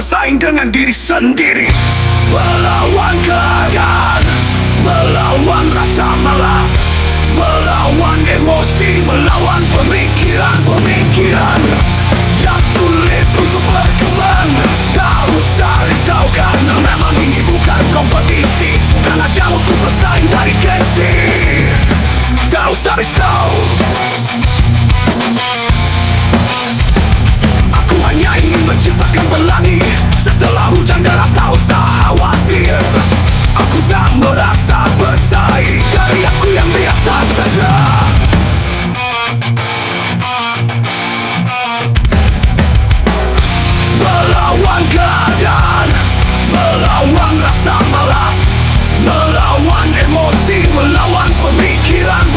bersaing dengan diri sendiri. Melawan keadaan, melawan rasa malas, melawan emosi, melawan pemikiran yang sulit untuk berkembang. Tak usah risau karena memang ini bukan kompetisi, bukan ajang untuk bersaing dari gengsi. Tak usah risau, aku hanya ingin menciptakan pelangi. Setelah hujan deras tak usah khawatir, aku tak merasa bersaing dari aku yang biasa saja. Melawan keadaan, melawan rasa malas, melawan emosi, melawan pemikiran.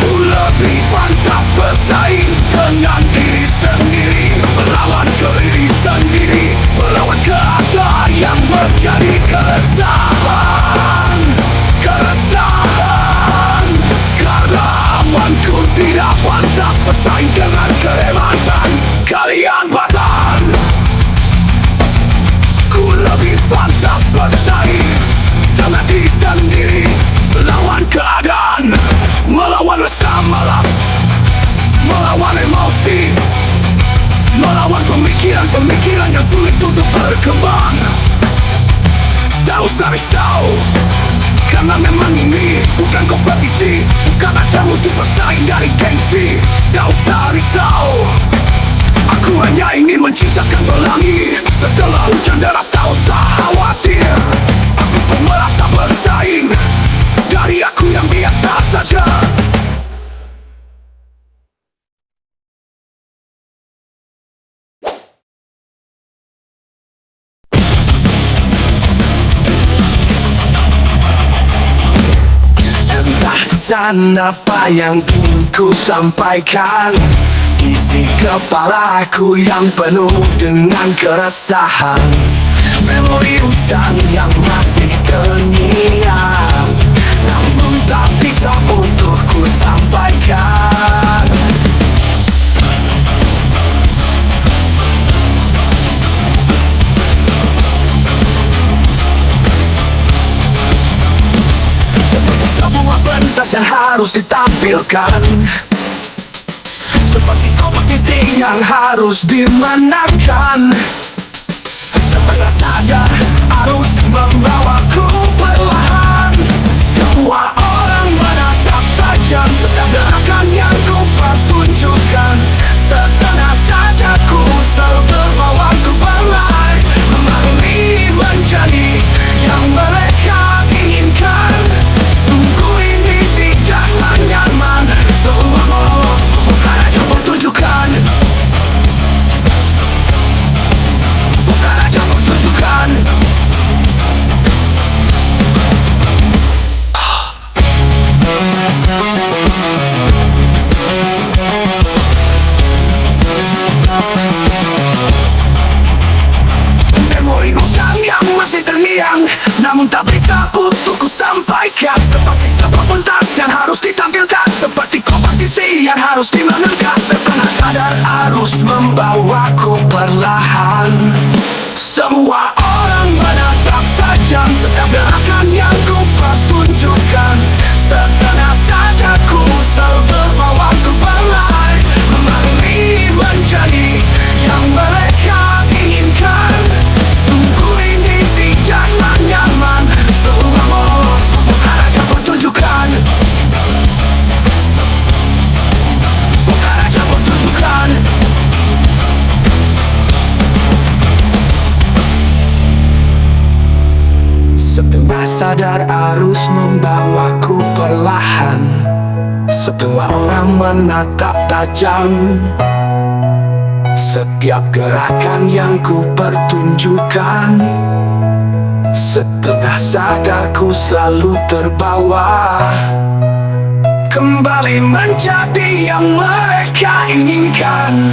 Ku lebih pantas bersaing dengan diri sendiri, melawan diri sendiri, melawan keadaan yang menjadi keresahan. Karena amanku tidak pantas bersaing dengan kehebatan kalian batan. Ku lebih pantas bersaing dengan diri sendiri, melawan keadaan, melawan rasa malas, melawan emosi, melawan pemikiran yang sulit untuk berkembang. Tak usah risau, karena memang ini bukan kompetisi, bukan ajang untuk bersaing dari gengsi. Tak usah risau, aku hanya ingin menciptakan pelangi. Setelah hujan deras tak usah khawatir, aku pun merasa bersaing dari aku yang biasa saja. Entah pesan apa yang ingin ku sampaikan, isi kepalaku yang penuh dengan keresahan. Memori usang yang masih terngiang, namun tak bisa untuk ku sampaikan. Seperti semua pentas yang harus ditampilkan, seperti kompetisi yang harus dimenangkan. Setengah sadar arus membawaku perlahan. Semua orang menatap tajam setiap gerakan yang ku pertunjukkan. Setengah saja ku selalu terbawaku perlahan, memahami menjadi yang mereka inginkan. Sungguh ini tidaklah nyaman, semua monolog bukan aja pertunjukan, bukan aja pertunjukan. Memori usang yang masih terngiang, namun tak bisa untuk ku sampaikan. Seperti sebuah pentas yang harus ditampilkan, seperti kompetisi yang harus dimenangkan. Setengah sadar arus membawaku perlahan. Semua orang menatap tajam setiap gerakan yang ku pertunjukkan. Setengah saja ku selalu berbawaku perlahan, memahami menjadi yang mereka inginkan. Sungguh ini tidaklah nyaman, semua monolog bukan aja pertunjukan, bukan aja pertunjukan. Setengah sadar arus membawaku perlahan. Setengah orang menatap tajam setiap gerakan yang ku pertunjukkan. Setengah sadar ku selalu terbawa, kembali menjadi yang mereka inginkan.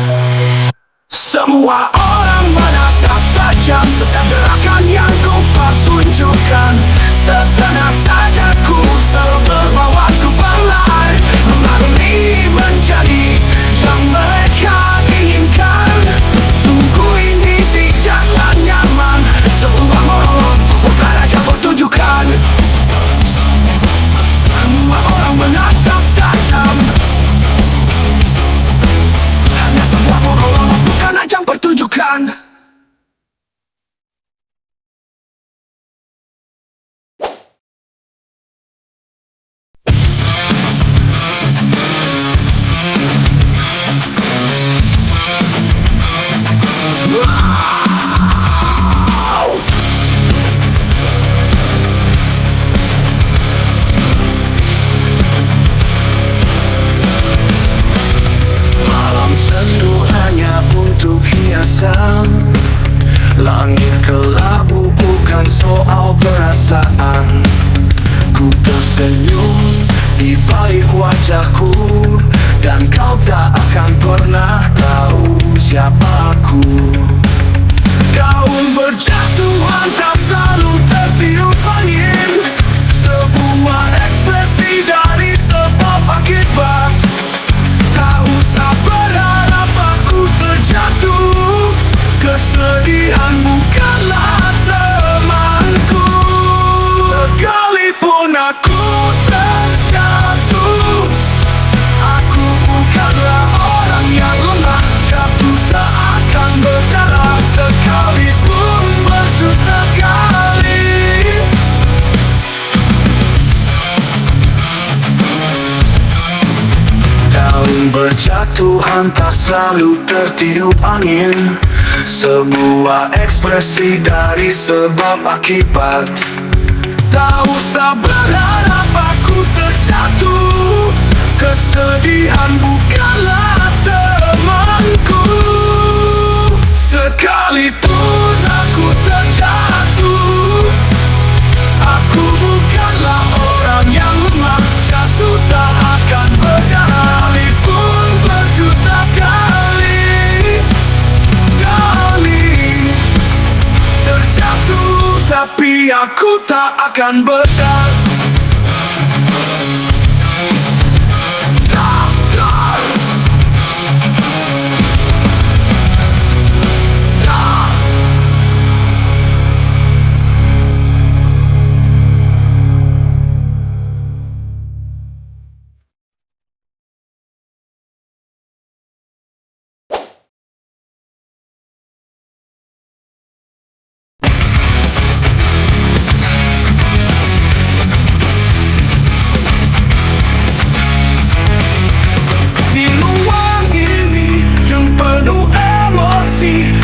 Semua orang menatap tajam setiap gerakan yang ku pertunjukkan. Setengah saja ku selalu berbawaku perlahan, memahami menjadi yang mereka inginkan. Sungguh ini tidak Langit kelabu bukan soal perasaan. Ku tersenyum di balik wajahku, dan kau tak akan pernah tahu siapa aku. Daun berjatuhan tak selalu tertiup angin, sebuah ekspresi dari sebab akibat. Tak usah berharap aku terjatuh, kesedihan bukanlah temanku. Sekalipun aku terjatuh, aku bukanlah orang yang lemah. Jatuh tak akan berdarah, sekalipun berjuta kali. Daun berjatuhan tak selalu tertiup angin, sebuah ekspresi dari sebab akibat. Tak usah berharap aku terjatuh, kesedihan bukanlah temanku. Sekalipun aku terjatuh, aku bukanlah orang yang lemah. Jatuh tak akan berdarah, sekalipun berjuta kali terjatuh, tapi aku tak akan berdarah.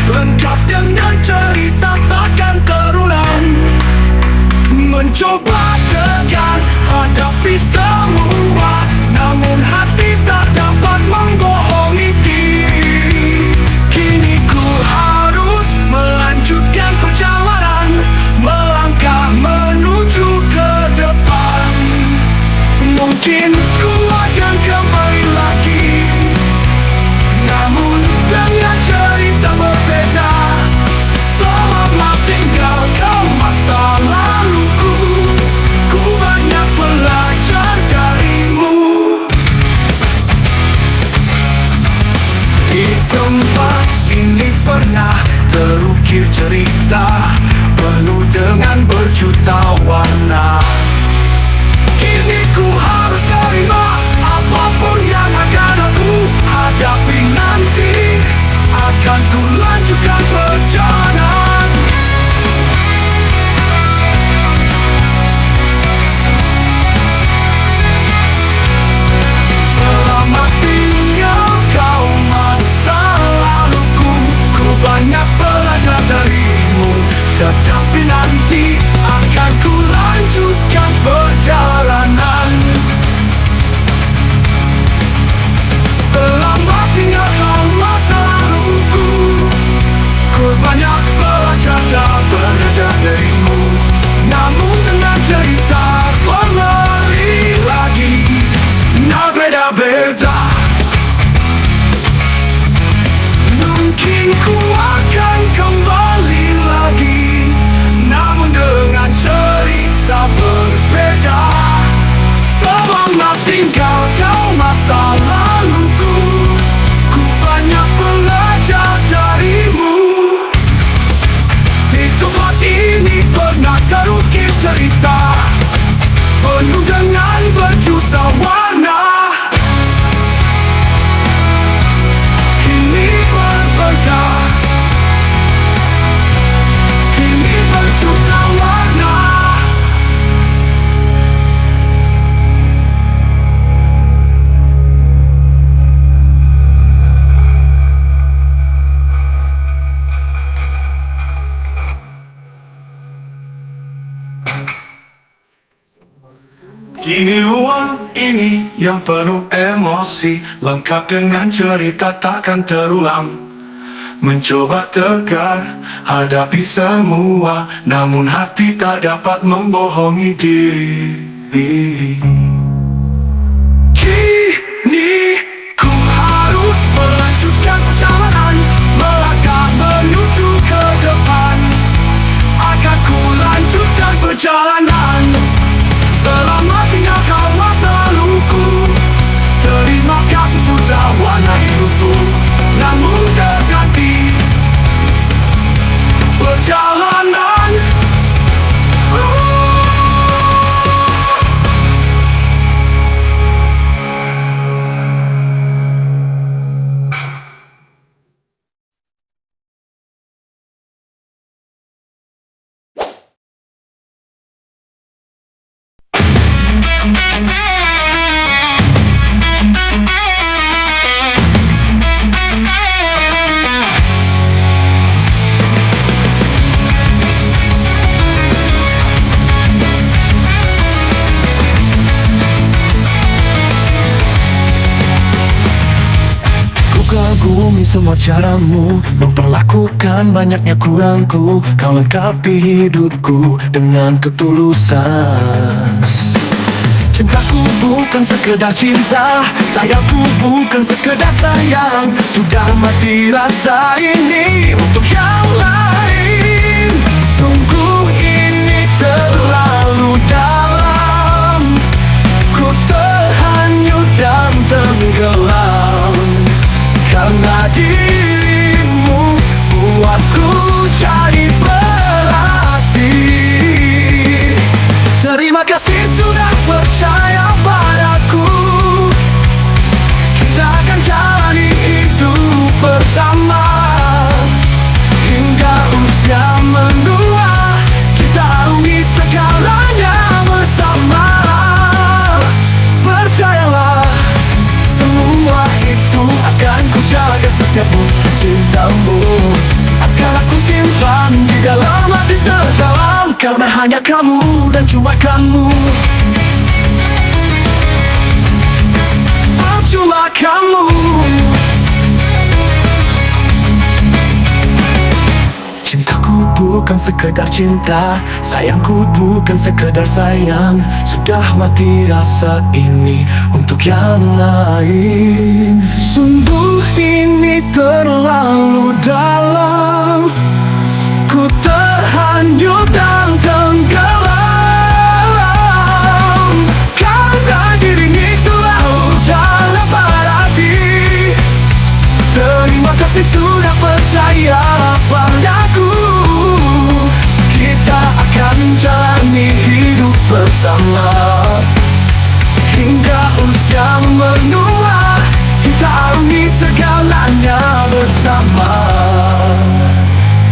Lengkap dengan cerita takkan terulang, mencoba tegar hadapi semua, namun hati tak dapat membohongi diri. Kini ku harus melanjutkan perjalanan, melangkah menuju ke depan. Mungkin ku akan kembali lagi, namun dengan cerita berbeda. Selamat tinggalkan masa laluku, ku banyak belajar darimu. Di tempat ini pernah terukir cerita penuh dengan berjuta warna. Kini ku harus terima apapun yang akan aku hadapi nanti. Akan ku lanjutkan perjalanan. Selamat tinggal kau masa laluku, ku banyak belajar darimu. Tetapi nanti akan ku lanjutkan perjalanan. Selamat tinggal kau masa laluku, ku banyak belajar dan belajar darimu. Namun dengan cerita kembali lagi, nah beda-beda. Mungkin ku akan kembali lagi, namun dengan cerita berbeda. Selamat tinggal kau masa laluku, ku banyak belajar darimu. Di tempat ini pernah terukir cerita penuh dengan berjuta warna. Kini berbeda, kini berjuta warna. Di ruang ini yang penuh emosi, lengkap dengan cerita takkan terulang, mencoba tegar hadapi semua, namun hati tak dapat membohongi diri. Kini ku harus melanjutkan perjalanan, melangkah menuju ke depan. Akan ku lanjutkan perjalanan selama tinggalkan masa laluku. Terima kasih sudah warna hidupku, namun terganti perjalanan. Kagumi semua caramu memperlakukan banyaknya kurangku. Kau lengkapi hidupku dengan ketulusan. Cintaku bukan sekedar cinta, sayangku bukan sekedar sayang. Sudah mati rasa ini untuk yang lain. Sungguh ini terlalu dalam, ku terhanyut dan tenggelam. Karena dirimu buatku jadi berarti. Terima kasih sudah percaya padaku. Kita akan jalani hidup bersama hingga usia menua. Kita arungi segalanya bersama. Percayalah, semua itu akan ku jaga setiap butir cintamu. Akan aku simpan di dalam hati terdalam. Karena hanya kamu dan cuma kamu. Cuma kamu. Cintaku bukan sekedar cinta, sayangku bukan sekedar sayang. Sudah mati rasa ini untuk yang lain. Sungguh ini terlalu dalam, ku terhanyut dan tenggelam. Karena dirimu terlalu dalam berarti. Terima kasih sudah percaya padaku. Kita akan jalani hidup bersama hingga usia menua. Kita arungi segalanya bersama.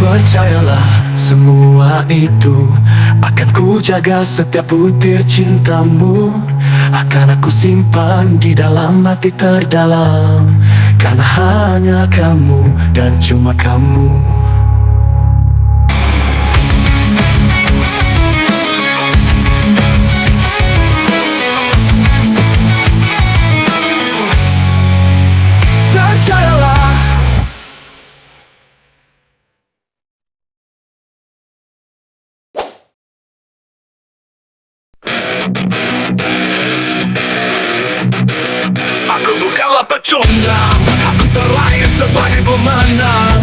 Percayalah, semua itu akan ku jaga setiap butir cintamu. Akan aku simpan di dalam hati terdalam. Karena hanya kamu dan cuma kamu. Percayalah. Aku bukanlah pecundang, aku terlahir sebagai pemenang.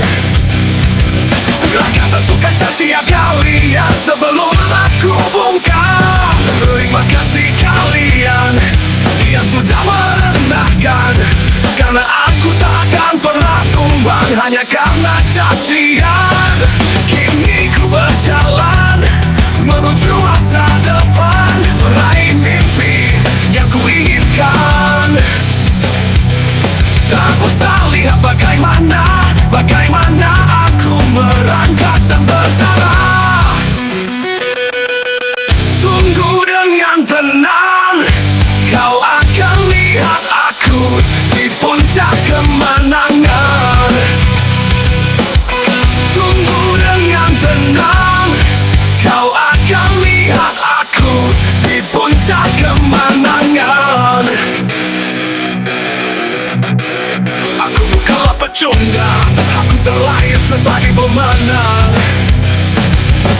Serahkan pasukan cacian kalian sebelum aku bongkar. Terima kasih kalian yang sudah merendahkan. Karena aku tak akan pernah tumbang hanya karena cacian. Kini ku berjalan menuju masa depan, meraih mimpi yang ku inginkan. Tak usah lihat bagaimana aku merangkak dan berdarah. Tunggu dengan tenang, kau akan lihat aku di puncak kemenangan. Tunggu dengan tenang, kau akan lihat aku di puncak kemenangan. Aku bukanlah pecundang, aku terlahir sebagai pemenang.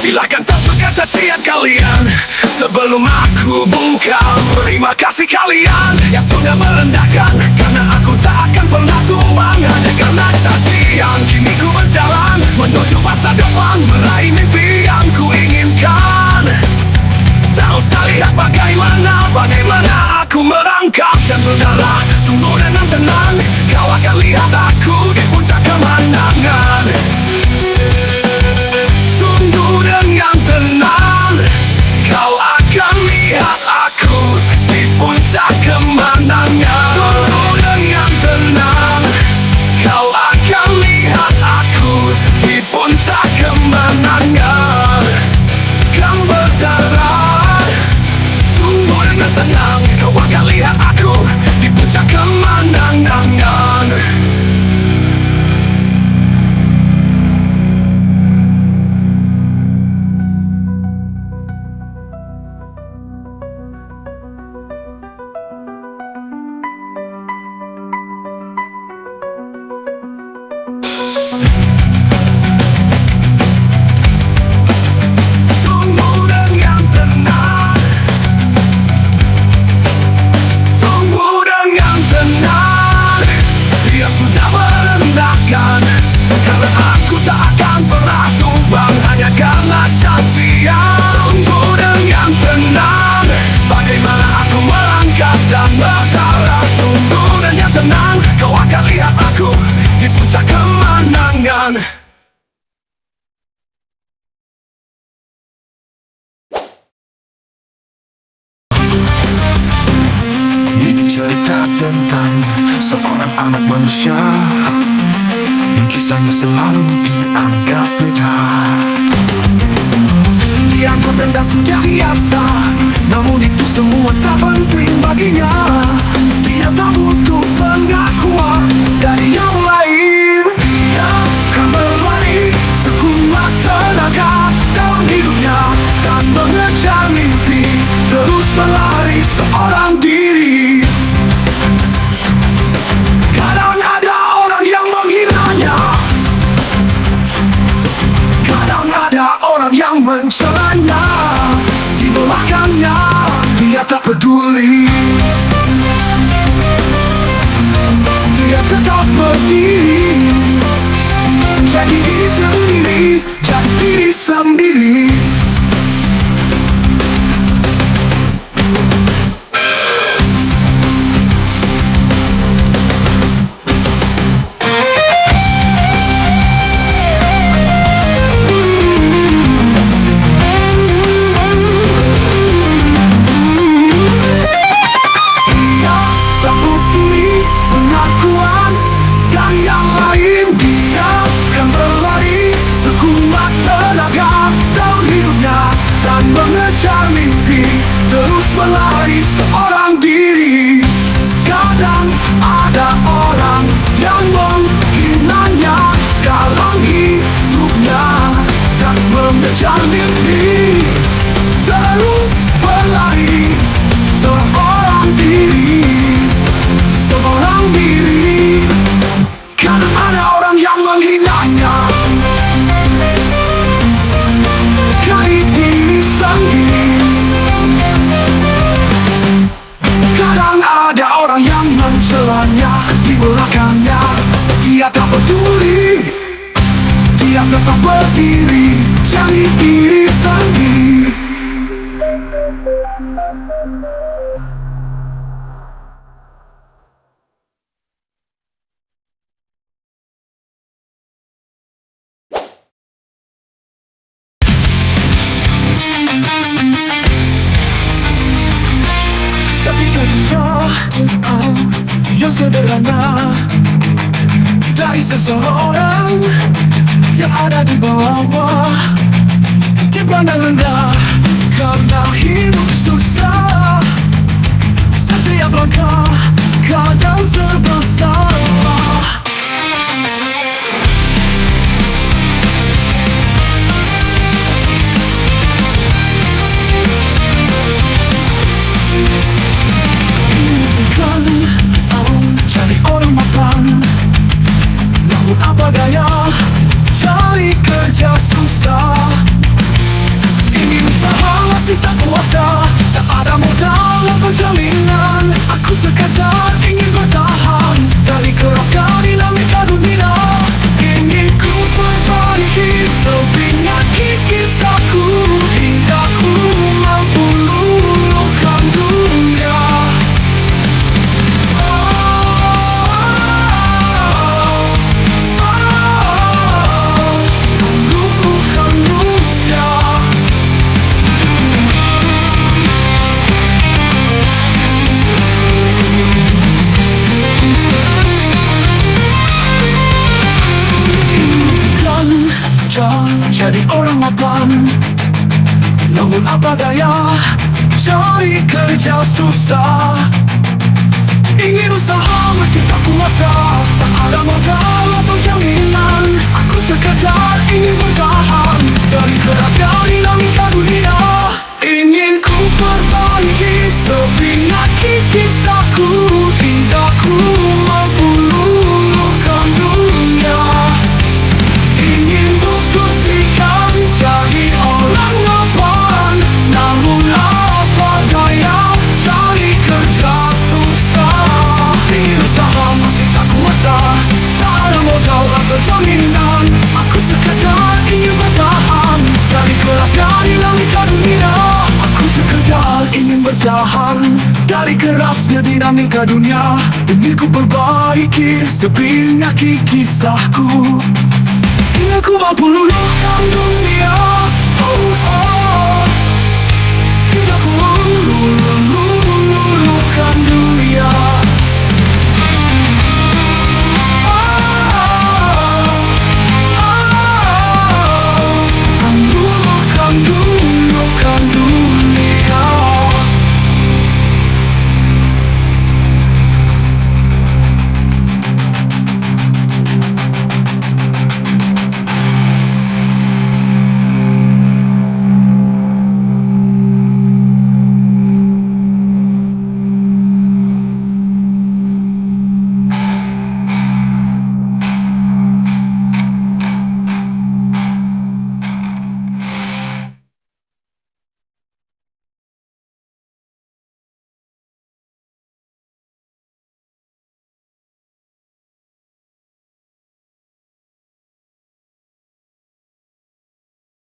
Silahkan tasukkan cacian kalian sebelum aku bungkam. Terima kasih kalian yang sudah merendahkan, karena aku tak akan pernah tumbang hanya karena cacian. Kini ku berjalan menuju masa depan, meraih mimpi yang ku inginkan. Tak usah lihat bagaimana aku merangkak dan berdarah. Tunggu dengan tenang, kau akan lihat aku di puncak kemenangan. Tunggu dengan tenang, kau akan lihat aku di puncak kemenangan. Tunggu dengan tenang, kau akan lihat aku di puncak kemenangan. Kan berdarah, tunggu dengan tenang, kau akan lihat aku di puncak kemenangan. Karena aku tak akan pernah tumbang hanya karena cacian. Tunggu dengan tenang, bagaimana aku melangkah dan berdarah. Tunggu dengan tenang, kau akan lihat aku di puncak kemenangan. Ini cerita tentang seorang anak manusia yang kisahnya selalu dianggap beda. Dianggap rendah sudah biasa, namun itu semua tak penting baginya. Dia tak butuh pengakuan dari yang lain. Dia akan berlari sekuat tenaga dalam hidupnya dan mengejar mimpi, terus berlari seorang diri. Kadang ada orang yang menghinanya, kadang ada orang yang mencelanya. Di belakangnya dia tak peduli, dia tetap berdiri. Jadi diri sendiri, jadi diri sendiri. Mengejar mimpi, terus berlari seorang diri. Kadang ada orang yang menghinanya dalam hidupnya dan mengejar mimpi, terus berlari seorang diri. Seorang diri. Kadang ada orang yang menghinanya, kadang ada orang yang mencelanya. Di belakangnya dia tak peduli, dia tetap berdiri, jadi diri sendiri. Yang sederhana dari seseorang yang ada di bawah, dipandang rendah karena hidup susah. Setiap langkah kadang serba salah. Cari orang mapan, namun apa daya, bekerja, jadi orang mapan. Namun apa daya, cari kerja susah. Ingin usaha mesti tak kuasa, tak ada modal atau jaminan. Aku sekadar ingin bertahan dari kerasnya dinamika dunia. Ingin ku perbaiki sebingat kisahku hingga ku mampu luluhkan dunia. Ingin buktikan jadi orang mapan, namun apa daya, cari kerja susah. Ingin usaha masih tak kuasa, tak ada modal atau jaminan. Aku sekadar ingin bertahan dari kerasnya dinamika dunia. Aku sekadar ingin bertahan dari kerasnya dinamika dunia. Ingin ku perbaiki sebingat kisahku hingga ku mampu luluhkan dunia.